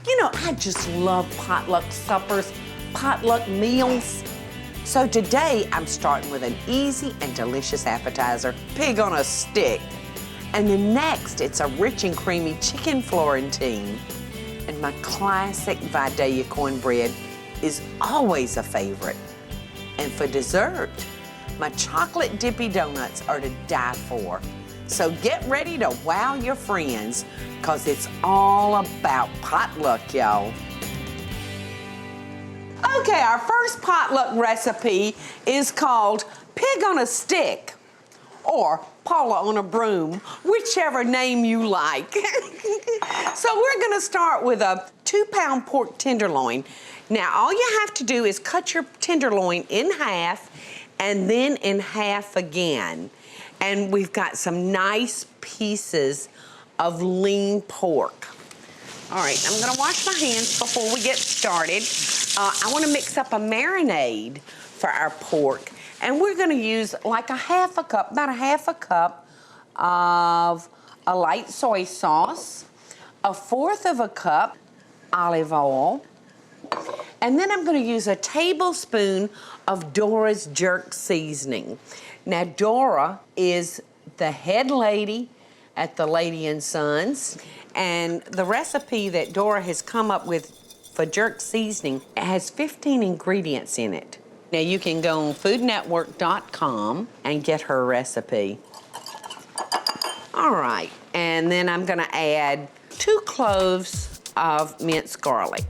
You know, I just love potluck suppers, potluck meals. So today, I'm starting with an easy and delicious appetizer, pig on a stick. And then next, it's a rich and creamy chicken Florentine. And my classic Vidalia cornbread is always a favorite. And for dessert, my chocolate Dippy donuts are to die for. So get ready to wow your friends, because it's all about potluck, y'all. Okay, our first potluck recipe is called pig on a stick, or Paula on a broom, whichever name you like. So we're gonna start with a 2-pound pork tenderloin. Now, all you have to do is cut your tenderloin in half and then in half again. And we've got some nice pieces of lean pork. All right, I'm gonna wash my hands before we get started. I wanna mix up a marinade for our pork. And we're gonna use like about a half a cup of a light soy sauce, 1/4 of a cup olive oil, and then I'm gonna use a tablespoon of Dora's jerk seasoning. Now, Dora is the head lady at the Lady & Sons, and the recipe that Dora has come up with for jerk seasoning has 15 ingredients in it. Now, you can go on foodnetwork.com and get her recipe. All right, and then I'm gonna add 2 cloves of minced garlic.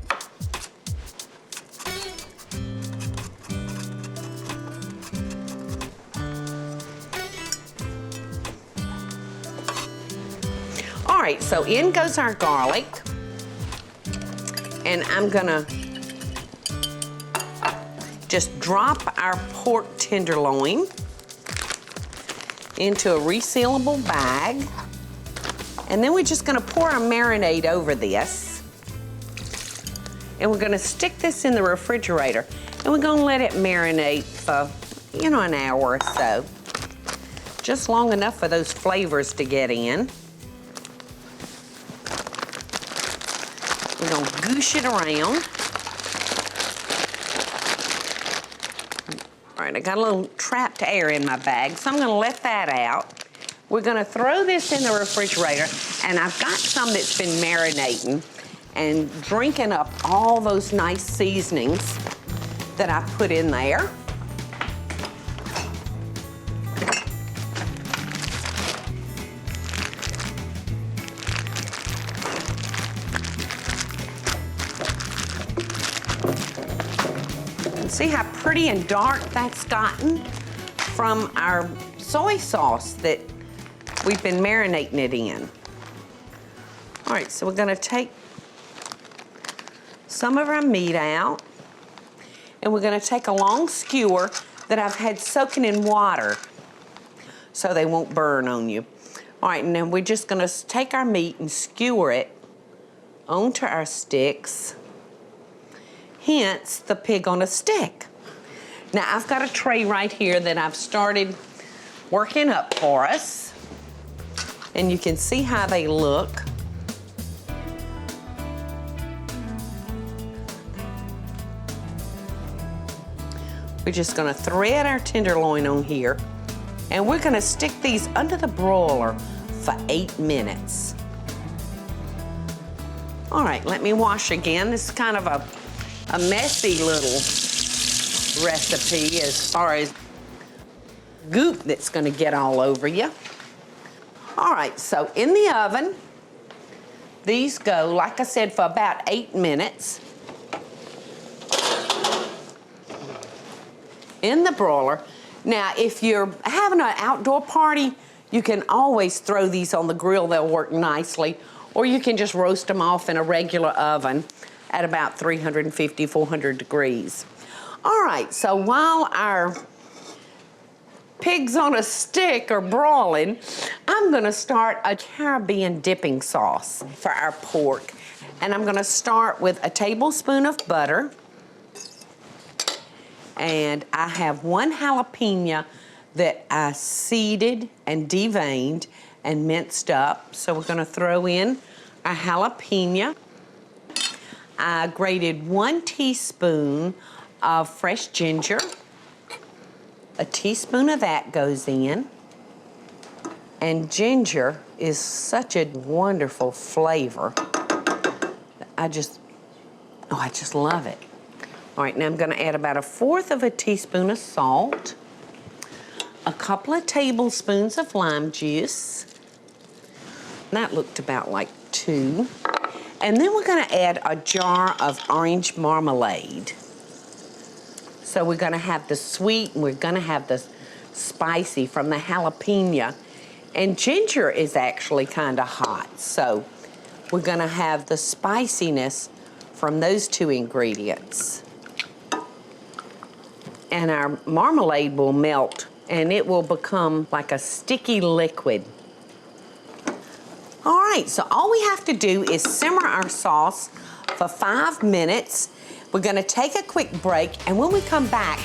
All right, so in goes our garlic, and I'm gonna just drop our pork tenderloin into a resealable bag, and then we're just gonna pour our marinade over this, and we're gonna stick this in the refrigerator, and we're gonna let it marinate for, you know, an hour or so, just long enough for those flavors to get in. We're gonna goosh it around. All right, I got a little trapped air in my bag, so I'm gonna let that out. We're gonna throw this in the refrigerator, and I've got some that's been marinating and drinking up all those nice seasonings that I put in there. See how pretty and dark that's gotten from our soy sauce that we've been marinating it in. All right, so we're gonna take some of our meat out, and we're gonna take a long skewer that I've had soaking in water so they won't burn on you. All right, and then we're just gonna take our meat and skewer it onto our sticks. Hence the pig on a stick. Now, I've got a tray right here that I've started working up for us, and you can see how they look. We're just gonna thread our tenderloin on here, and we're gonna stick these under the broiler for 8 minutes. All right, let me wash again. This is kind of a messy little recipe as far as goop that's gonna get all over you. All right, so in the oven, these go, like I said, for about 8 minutes. In the broiler. Now, if you're having an outdoor party, you can always throw these on the grill. They'll work nicely. Or you can just roast them off in a regular oven at about 350, 400 degrees. All right, so while our pigs on a stick are broiling, I'm gonna start a Caribbean dipping sauce for our pork. And I'm gonna start with a tablespoon of butter. And I have 1 jalapeno that I seeded and deveined and minced up. So we're gonna throw in a jalapeno. I grated 1 teaspoon of fresh ginger. A teaspoon of that goes in. And ginger is such a wonderful flavor. I just love it. All right, now I'm gonna add about 1/4 of a teaspoon of salt, a couple of tablespoons of lime juice. That looked about like 2. And then we're gonna add a jar of orange marmalade. So we're gonna have the sweet and we're gonna have the spicy from the jalapeno. And ginger is actually kind of hot, so we're gonna have the spiciness from those 2 ingredients. And our marmalade will melt and it will become like a sticky liquid. All right, so all we have to do is simmer our sauce for 5 minutes. We're gonna take a quick break, and when we come back,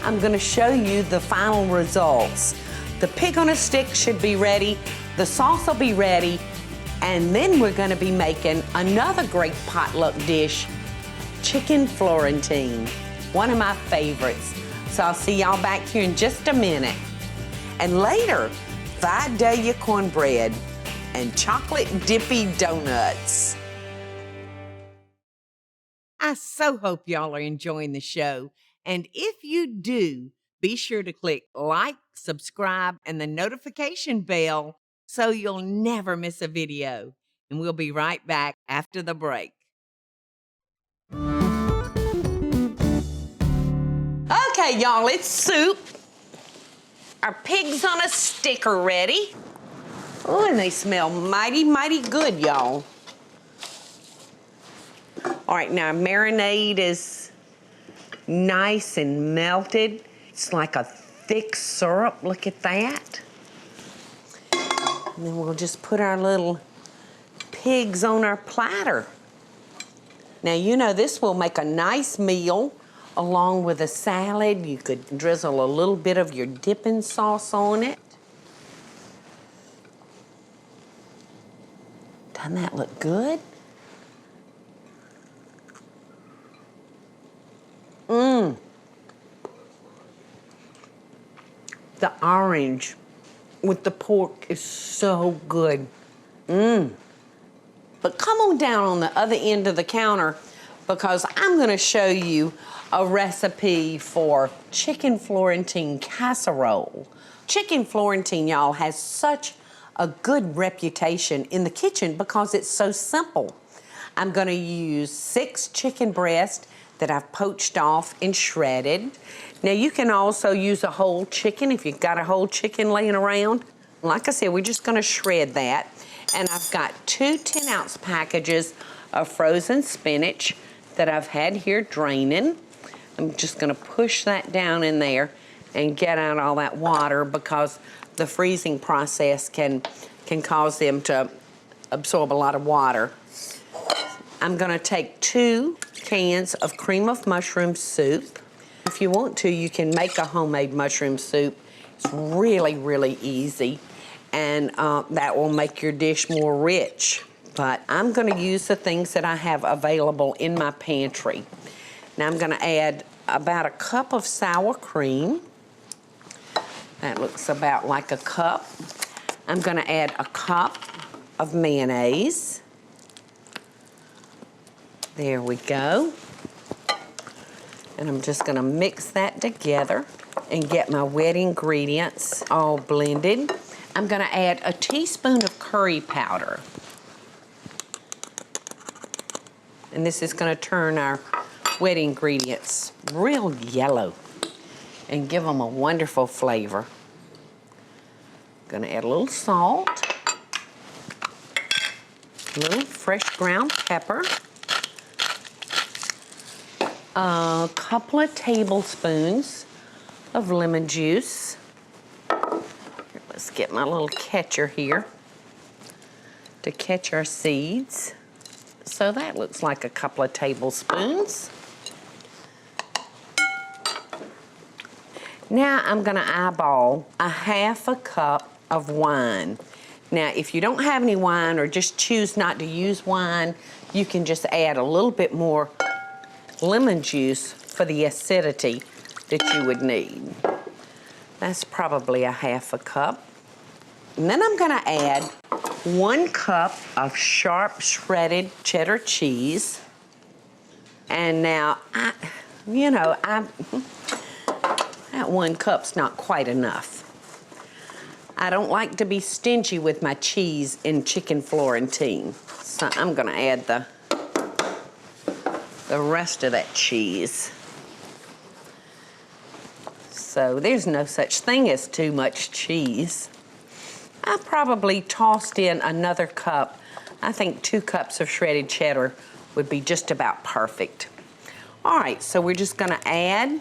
I'm gonna show you the final results. The pig on a stick should be ready, the sauce will be ready, and then we're gonna be making another great potluck dish, chicken Florentine, one of my favorites. So I'll see y'all back here in just a minute. And later, Vidalia Cornbread and chocolate Dippy donuts. I so hope y'all are enjoying the show. And if you do, be sure to click like, subscribe, and the notification bell so you'll never miss a video. And we'll be right back after the break. Okay, y'all, it's soup. Our pigs on a stick are ready. Oh, and they smell mighty, mighty good, y'all. All right, now our marinade is nice and melted. It's like a thick syrup, look at that. And then we'll just put our little pigs on our platter. Now, you know, this will make a nice meal along with a salad. You could drizzle a little bit of your dipping sauce on it. Doesn't that look good? Mmm. The orange with the pork is so good. Mmm. But come on down on the other end of the counter because I'm gonna show you a recipe for chicken Florentine casserole. Chicken Florentine, y'all, has such a good reputation in the kitchen because it's so simple. I'm gonna use 6 chicken breasts that I've poached off and shredded. Now you can also use a whole chicken if you've got a whole chicken laying around. Like I said, we're just gonna shred that. And I've got 2 10-ounce packages of frozen spinach that I've had here draining. I'm just gonna push that down in there and get out all that water because the freezing process can cause them to absorb a lot of water. I'm gonna take 2 cans of cream of mushroom soup. If you want to, you can make a homemade mushroom soup. It's really, really easy, and that will make your dish more rich. But I'm gonna use the things that I have available in my pantry. Now I'm gonna add about a cup of sour cream. That looks about like a cup. I'm gonna add a cup of mayonnaise. There we go. And I'm just gonna mix that together and get my wet ingredients all blended. I'm gonna add a teaspoon of curry powder. And this is gonna turn our wet ingredients real yellow and give them a wonderful flavor. Gonna add a little salt, a little fresh ground pepper, a couple of tablespoons of lemon juice. Let's get my little catcher here to catch our seeds. So that looks like a couple of tablespoons. Now I'm gonna eyeball a half a cup of wine. Now, if you don't have any wine or just choose not to use wine, you can just add a little bit more lemon juice for the acidity that you would need. That's probably a half a cup. And then I'm gonna add 1 cup of sharp shredded cheddar cheese. And now, that 1 cup's not quite enough. I don't like to be stingy with my cheese in chicken Florentine. So I'm gonna add the rest of that cheese. So there's no such thing as too much cheese. I probably tossed in another cup. I think 2 cups of shredded cheddar would be just about perfect. All right, so we're just gonna add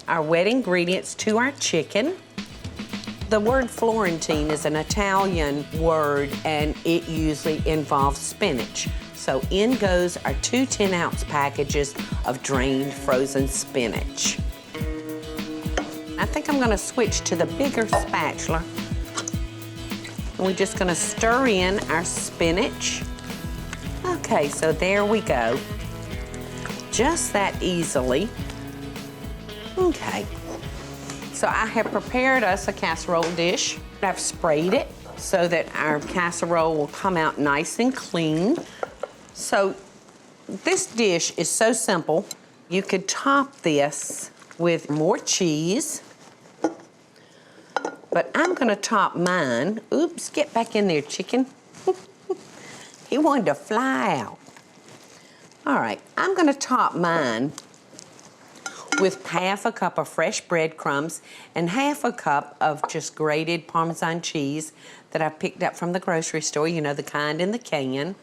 our wet ingredients to our chicken. The word Florentine is an Italian word, and it usually involves spinach. So in goes our 2 10-ounce packages of drained frozen spinach. I think I'm gonna switch to the bigger spatula. And we're just gonna stir in our spinach. Okay, so there we go. Just that easily. Okay. So I have prepared us a casserole dish. I've sprayed it so that our casserole will come out nice and clean. So this dish is so simple. You could top this with more cheese, but I'm gonna top mine. Oops, get back in there, chicken. He wanted to fly out. All right, I'm gonna top mine with half a cup of fresh breadcrumbs and half a cup of just grated Parmesan cheese that I picked up from the grocery store, you know, the kind in the can.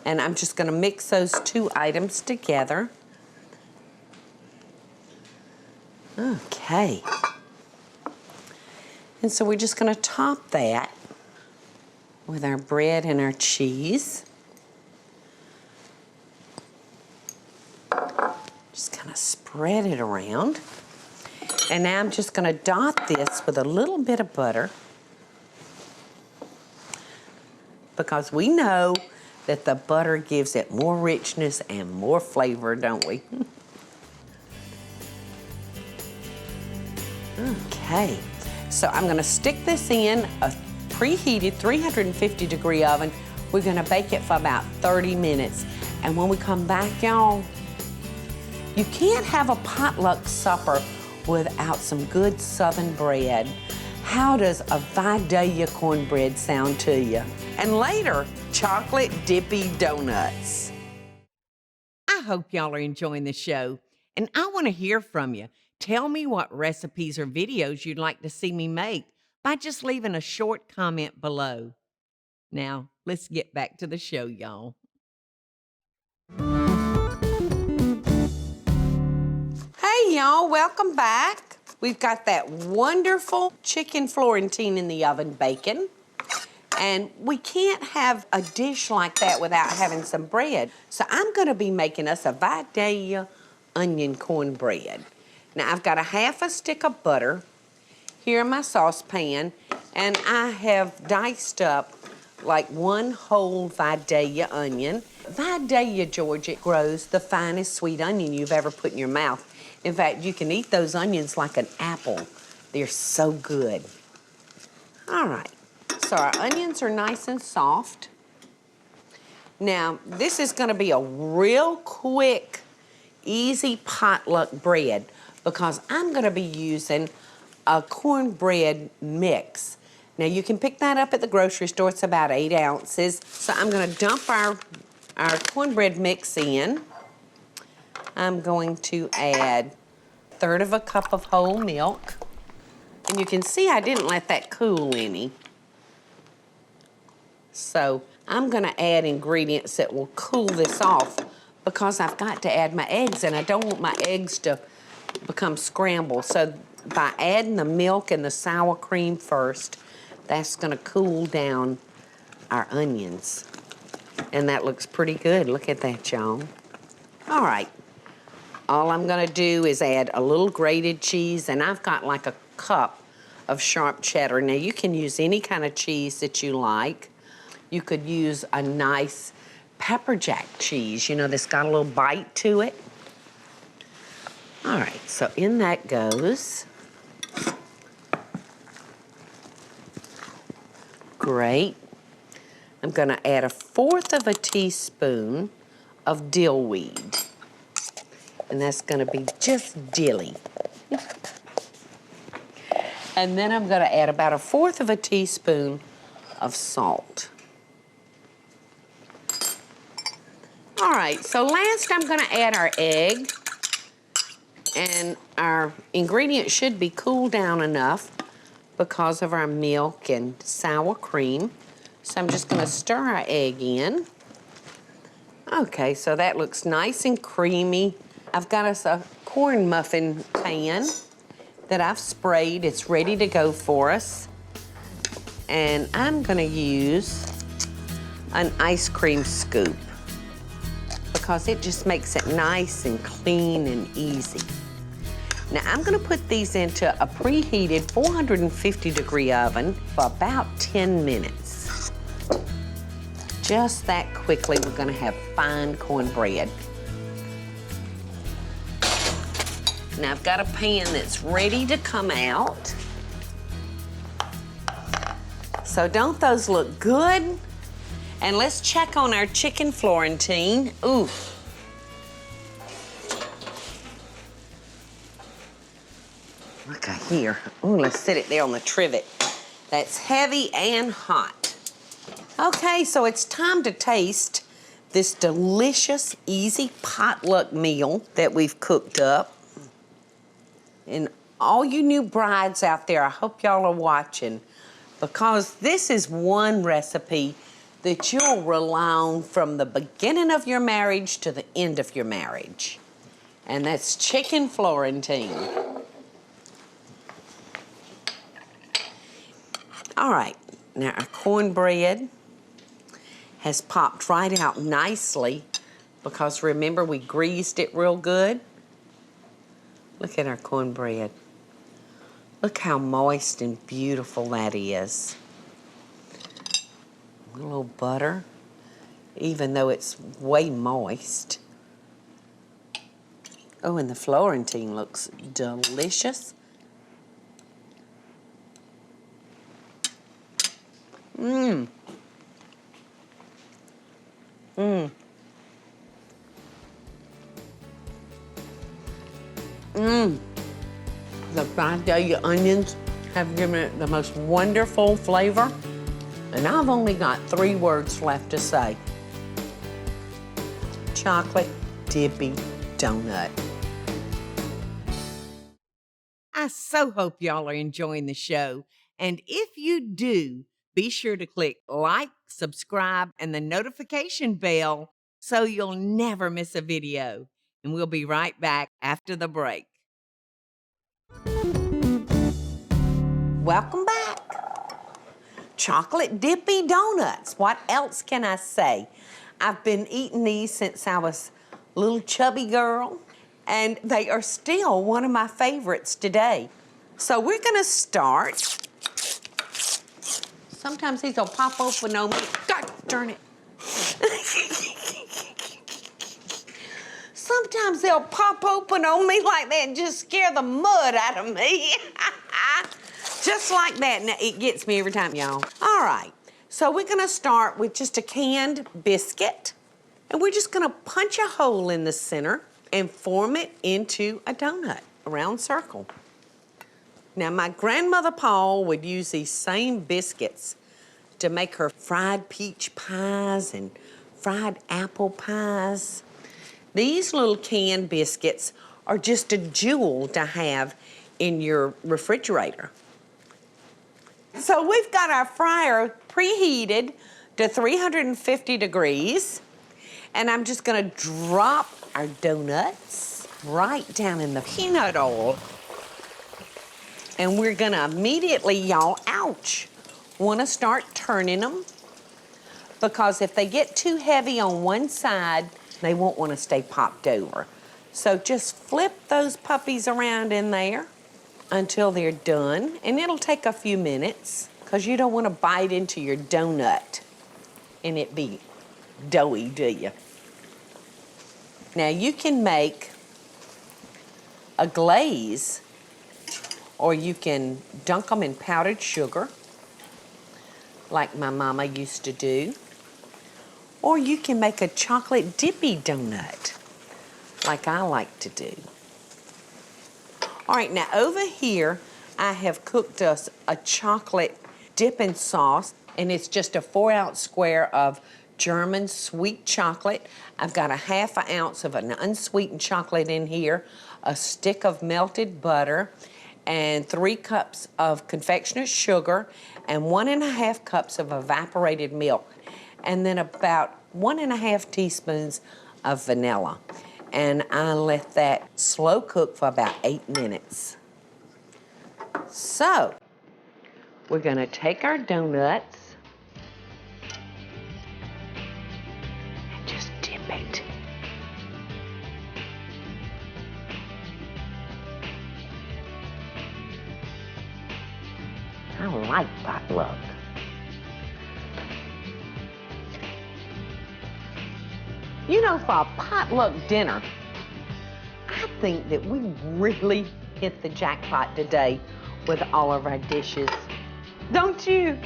And I'm just gonna mix those 2 items together. Okay. And so we're just gonna top that with our bread and our cheese. Just kind of spread it around. And now I'm just gonna dot this with a little bit of butter, because we know that the butter gives it more richness and more flavor, don't we? Okay, so I'm gonna stick this in a preheated 350-degree oven. We're gonna bake it for about 30 minutes. And when we come back, y'all, you can't have a potluck supper without some good Southern bread. How does a Vidalia cornbread sound to you? And later, chocolate dippy donuts. I hope y'all are enjoying the show, and I want to hear from you. Tell me what recipes or videos you'd like to see me make by just leaving a short comment below. Now, let's get back to the show, y'all. Hey, y'all, welcome back. We've got that wonderful chicken Florentine in the oven baking. And we can't have a dish like that without having some bread. So I'm gonna be making us a Vidalia onion cornbread. Now I've got a half a stick of butter here in my saucepan, and I have diced up like 1 whole Vidalia onion. Vidalia, Georgia, grows the finest sweet onion you've ever put in your mouth. In fact, you can eat those onions like an apple. They're so good. All right, so our onions are nice and soft. Now, this is gonna be a real quick, easy potluck bread, because I'm gonna be using a cornbread mix. Now, you can pick that up at the grocery store. It's about 8 ounces. So I'm gonna dump our cornbread mix in. I'm going to add 1/3 of a cup of whole milk. And you can see I didn't let that cool any. So I'm gonna add ingredients that will cool this off, because I've got to add my eggs, and I don't want my eggs to become scrambled. So by adding the milk and the sour cream first, that's gonna cool down our onions. And that looks pretty good. Look at that, y'all. All right. All I'm gonna do is add a little grated cheese, and I've got like a cup of sharp cheddar. Now, you can use any kind of cheese that you like. You could use a nice pepper jack cheese, you know, that's got a little bite to it. All right, so in that goes. Great. I'm gonna add 1/4 teaspoon of dill weed. And that's gonna be just dilly. And then I'm gonna add about 1/4 teaspoon of salt. All right, so last I'm gonna add our egg. And our ingredients should be cooled down enough because of our milk and sour cream. So I'm just gonna stir our egg in. Okay, so that looks nice and creamy. I've got us a corn muffin pan that I've sprayed. It's ready to go for us. And I'm gonna use an ice cream scoop because it just makes it nice and clean and easy. Now I'm gonna put these into a preheated 450-degree oven for about 10 minutes. Just that quickly, we're gonna have fine cornbread. Now I've got a pan that's ready to come out. So don't those look good? And let's check on our chicken Florentine. Ooh. Look here. Ooh, let's sit it there on the trivet. That's heavy and hot. Okay, so it's time to taste this delicious, easy potluck meal that we've cooked up. And all you new brides out there, I hope y'all are watching, because this is one recipe that you'll rely on from the beginning of your marriage to the end of your marriage. And that's chicken Florentine. All right, now our cornbread has popped right out nicely because remember we greased it real good. Look at our cornbread. Look how moist and beautiful that is. A little butter, even though it's way moist. Oh, and the Florentine looks delicious. Mmm. Mmm. Mmm. The Vidalia onions have given it the most wonderful flavor. And I've only got 3 words left to say. Chocolate Dippy donut. I so hope y'all are enjoying the show. And if you do, be sure to click like, subscribe, and the notification bell so you'll never miss a video. And we'll be right back after the break. Welcome back. Chocolate Dippy donuts. What else can I say? I've been eating these since I was a little chubby girl, and they are still one of my favorites today. So we're gonna start. Sometimes these will pop open on me. God darn it. Sometimes they'll pop open on me like that and just scare the mud out of me. Just like that. Now, it gets me every time, y'all. All right, so we're gonna start with just a canned biscuit, and we're just gonna punch a hole in the center and form it into a donut, a round circle. Now, my grandmother Paula would use these same biscuits to make her fried peach pies and fried apple pies. These little canned biscuits are just a jewel to have in your refrigerator. So we've got our fryer preheated to 350 degrees, and I'm just gonna drop our donuts right down in the peanut oil. And we're gonna immediately, y'all, ouch, wanna start turning them, because if they get too heavy on one side, they won't wanna stay popped over. So just flip those puppies around in there until they're done, and it'll take a few minutes because you don't want to bite into your donut and it be doughy, do you? Now you can make a glaze, or you can dunk them in powdered sugar, like my mama used to do. Or you can make a chocolate dippy donut, like I like to do. All right, now over here, I have cooked us a chocolate dipping sauce, and it's just a 4-ounce square of German sweet chocolate. I've got a 1/2 ounce of an unsweetened chocolate in here, a stick of melted butter, and 3 cups of confectioner's sugar, and 1½ cups of evaporated milk, and then about 1½ teaspoons of vanilla. And I let that slow cook for about 8 minutes. So, we're gonna take our donuts and just dip it. I like potluck. You know, for a potluck dinner, I think that we really hit the jackpot today with all of our dishes. Don't you?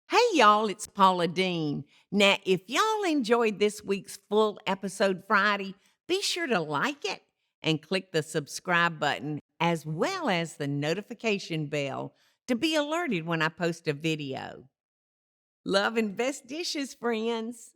Hey y'all, it's Paula Deen. Now, if y'all enjoyed this week's full episode Friday, be sure to like it and click the subscribe button, as well as the notification bell, to be alerted when I post a video. Love and best dishes, friends.